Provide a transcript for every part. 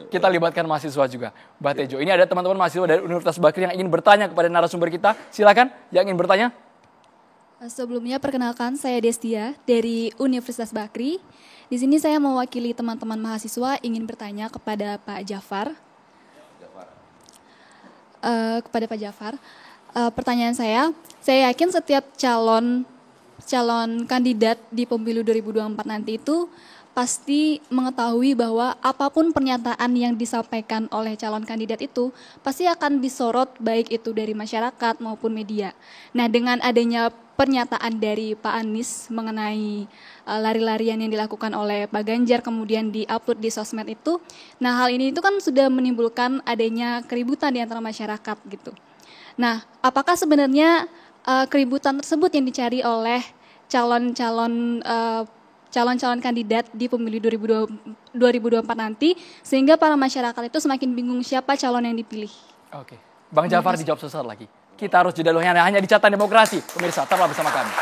kita libatkan mahasiswa juga. Mbak Tejo, ini ada teman-teman mahasiswa dari Universitas Bakri yang ingin bertanya kepada narasumber kita. Silakan, yang ingin bertanya. Sebelumnya perkenalkan, saya Destia dari Universitas Bakri. Di sini saya mewakili teman-teman mahasiswa ingin bertanya kepada Pak Jafar. Pertanyaan saya yakin setiap calon kandidat di pemilu 2024 nanti itu pasti mengetahui bahwa apapun pernyataan yang disampaikan oleh calon kandidat itu pasti akan disorot baik itu dari masyarakat maupun media. Nah, dengan adanya pernyataan dari Pak Anies mengenai lari-larian yang dilakukan oleh Pak Ganjar kemudian diupload di sosmed itu, nah hal ini itu kan sudah menimbulkan adanya keributan di antara masyarakat gitu. Nah, apakah sebenarnya keributan tersebut yang dicari oleh calon-calon kandidat di pemilu 2024 nanti sehingga para masyarakat itu semakin bingung siapa calon yang dipilih. Oke, Bang Jafar dijawab sesaat lagi. Kita harus jeda dulu, hanya di Catatan Demokrasi. Pemirsa, tetaplah bersama kami.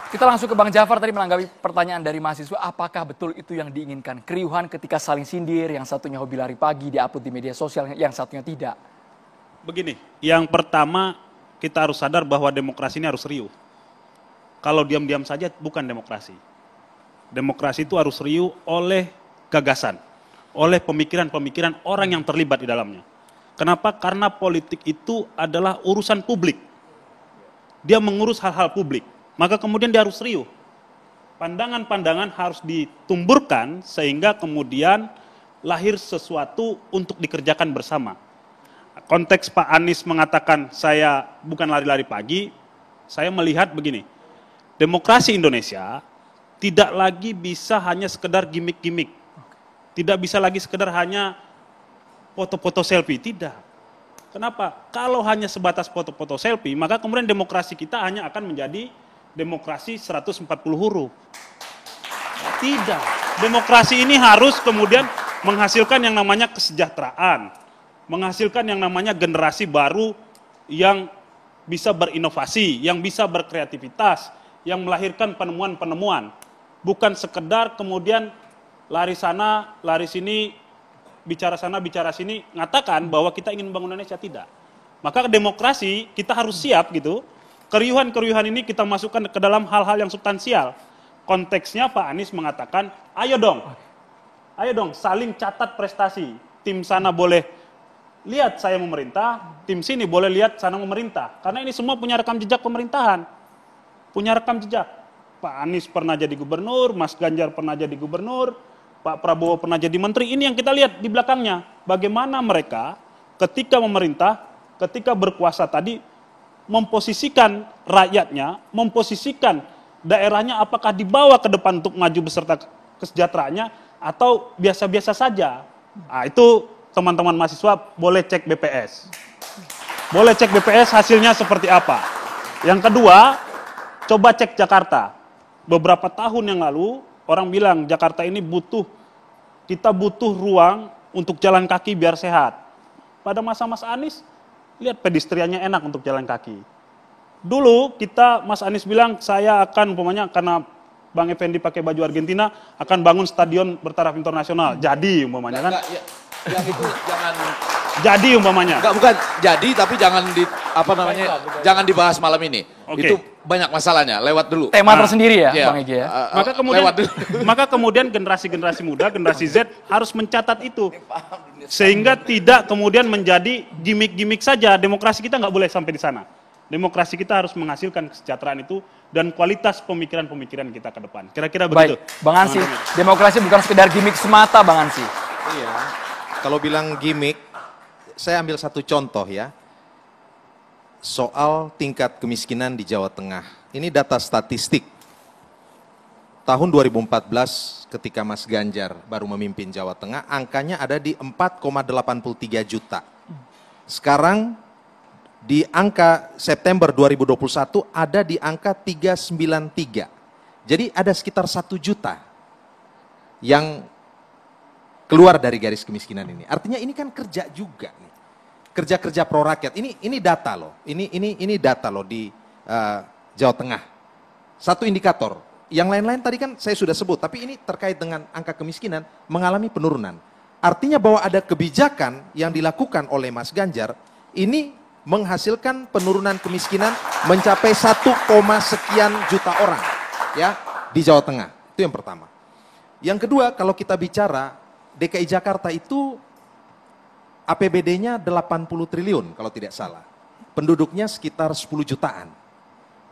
Kita langsung ke Bang Jafar tadi menanggapi pertanyaan dari mahasiswa, apakah betul itu yang diinginkan? Keriuhan ketika saling sindir, yang satunya hobi lari pagi, diupload di media sosial, yang satunya tidak. Begini, yang pertama kita harus sadar bahwa demokrasi ini harus riuh. Kalau diam-diam saja bukan demokrasi. Demokrasi itu harus riuh oleh gagasan, oleh pemikiran-pemikiran orang yang terlibat di dalamnya. Kenapa? Karena politik itu adalah urusan publik. Dia mengurus hal-hal publik. Maka kemudian dia harus riuh. Pandangan-pandangan harus ditumburkan sehingga kemudian lahir sesuatu untuk dikerjakan bersama. Konteks Pak Anies mengatakan saya bukan lari-lari pagi, saya melihat begini. Demokrasi Indonesia tidak lagi bisa hanya sekedar gimmick-gimmick. Tidak bisa lagi sekedar hanya foto-foto selfie, tidak. Kenapa? Kalau hanya sebatas foto-foto selfie, maka kemudian demokrasi kita hanya akan menjadi demokrasi 140 huruf. Tidak. Demokrasi ini harus kemudian menghasilkan yang namanya kesejahteraan. Menghasilkan yang namanya generasi baru yang bisa berinovasi, yang bisa berkreativitas, yang melahirkan penemuan-penemuan. Bukan sekedar kemudian lari sana, lari sini, bicara sana, bicara sini, ngatakan bahwa kita ingin membangun Indonesia, tidak. Maka demokrasi kita harus siap gitu. Keriuhan-keriuhan ini kita masukkan ke dalam hal-hal yang substansial. Konteksnya Pak Anies mengatakan, ayo dong saling catat prestasi. Tim sana boleh lihat saya memerintah, tim sini boleh lihat sana memerintah. Karena ini semua punya rekam jejak pemerintahan. Punya rekam jejak. Pak Anies pernah jadi gubernur, Mas Ganjar pernah jadi gubernur, Pak Prabowo pernah jadi menteri. Ini yang kita lihat di belakangnya. Bagaimana mereka ketika memerintah, ketika berkuasa tadi, memposisikan rakyatnya, memposisikan daerahnya apakah dibawa ke depan untuk maju beserta kesejahteraannya atau biasa-biasa saja. Nah, itu teman-teman mahasiswa boleh cek BPS. Boleh cek BPS hasilnya seperti apa. Yang kedua, coba cek Jakarta. Beberapa tahun yang lalu orang bilang Jakarta ini kita butuh ruang untuk jalan kaki biar sehat. Pada masa Mas Anies, lihat pedestriannya enak untuk jalan kaki. Dulu Mas Anies bilang saya akan umpamanya karena Bang Effendi pakai baju Argentina akan bangun stadion bertaraf internasional. Jadi umpamanya kan. Yang itu jangan jadi umpamanya. bukan jadi tapi jangan jangan dibahas malam ini. Okay. Itu banyak masalahnya, lewat dulu. Tema tersendiri ya, Iya. Bang Egy ya. Maka kemudian generasi-generasi muda, generasi Z harus mencatat itu. Sehingga tidak kemudian menjadi gimmick-gimmick saja. Demokrasi kita nggak boleh sampai di sana. Demokrasi kita harus menghasilkan kesejahteraan itu dan kualitas pemikiran-pemikiran kita ke depan. Kira-kira begitu. Baik, Bang Ansy, demokrasi bukan sekedar gimmick semata, Bang Ansy. Iya, kalau bilang gimmick, saya ambil satu contoh ya. Soal tingkat kemiskinan di Jawa Tengah. Ini data statistik. Tahun 2014 ketika Mas Ganjar baru memimpin Jawa Tengah, angkanya ada di 4,83 juta. Sekarang di angka September 2021 ada di angka 393. Jadi ada sekitar 1 juta yang keluar dari garis kemiskinan ini. Artinya ini kan kerja juga nih. kerja-kerja pro rakyat. Ini data loh. Ini data loh di Jawa Tengah. Satu indikator. Yang lain-lain tadi kan saya sudah sebut, tapi ini terkait dengan angka kemiskinan mengalami penurunan. Artinya bahwa ada kebijakan yang dilakukan oleh Mas Ganjar ini menghasilkan penurunan kemiskinan mencapai 1, sekian juta orang ya di Jawa Tengah. Itu yang pertama. Yang kedua, kalau kita bicara DKI Jakarta itu APBD-nya 80 triliun kalau tidak salah. Penduduknya sekitar 10 jutaan.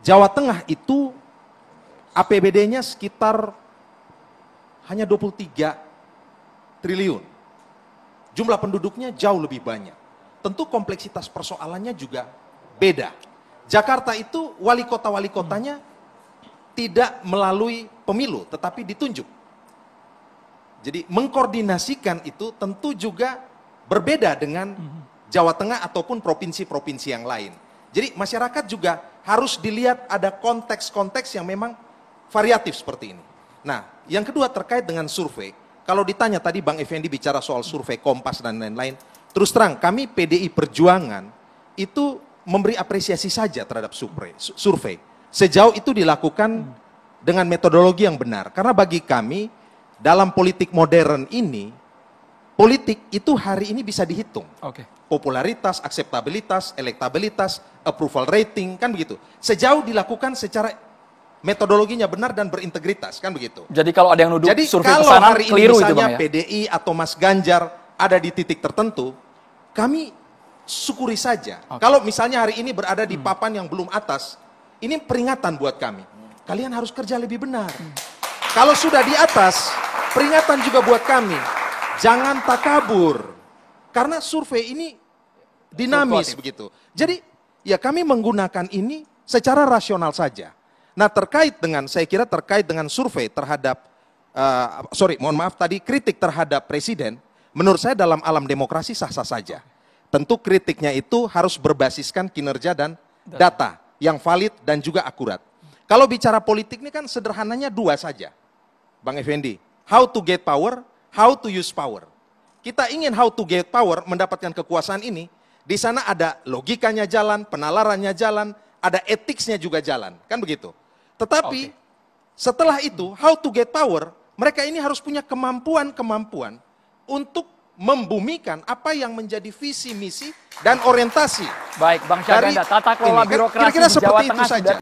Jawa Tengah itu APBD-nya sekitar hanya 23 triliun. Jumlah penduduknya jauh lebih banyak. Tentu kompleksitas persoalannya juga beda. Jakarta itu wali kota-wali kotanya tidak melalui pemilu, tetapi ditunjuk. Jadi mengkoordinasikan itu tentu juga berbeda dengan Jawa Tengah ataupun provinsi-provinsi yang lain. Jadi masyarakat juga harus dilihat ada konteks-konteks yang memang variatif seperti ini. Nah, yang kedua terkait dengan survei. Kalau ditanya tadi Bang Effendi bicara soal survei Kompas dan lain-lain. Terus terang, kami PDI Perjuangan itu memberi apresiasi saja terhadap survei. Sejauh itu dilakukan dengan metodologi yang benar. Karena bagi kami, dalam politik modern ini, politik itu hari ini bisa dihitung. Popularitas, akseptabilitas, elektabilitas, approval rating, kan begitu. Sejauh dilakukan secara metodologinya benar dan berintegritas, kan begitu. Jadi kalau ada yang nuduh survei kalau pesanan hari ini keliru itu misalnya Bang ya. PDI atau Mas Ganjar ada di titik tertentu, kami syukuri saja. Kalau misalnya hari ini berada di papan yang belum atas, ini peringatan buat kami. Kalian harus kerja lebih benar. Kalau sudah di atas, peringatan juga buat kami. Jangan takabur. Karena survei ini dinamis begitu. Jadi ya kami menggunakan ini secara rasional saja. Nah saya kira terkait dengan survei terhadap, kritik terhadap presiden, menurut saya dalam alam demokrasi sah-sah saja. Tentu kritiknya itu harus berbasiskan kinerja dan data yang valid dan juga akurat. Kalau bicara politik ini kan sederhananya dua saja, Bang Effendi. How to get power, how to use power. Kita ingin how to get power, mendapatkan kekuasaan ini, di sana ada logikanya jalan, penalarannya jalan, ada etiknya juga jalan, kan begitu. Tetapi setelah itu, how to get power, mereka ini harus punya kemampuan untuk membumikan apa yang menjadi visi, misi, dan orientasi. Baik, Bang Syahganda, tata kelola birokrasi kira-kira di Jawa seperti itu Tengah saja. sudah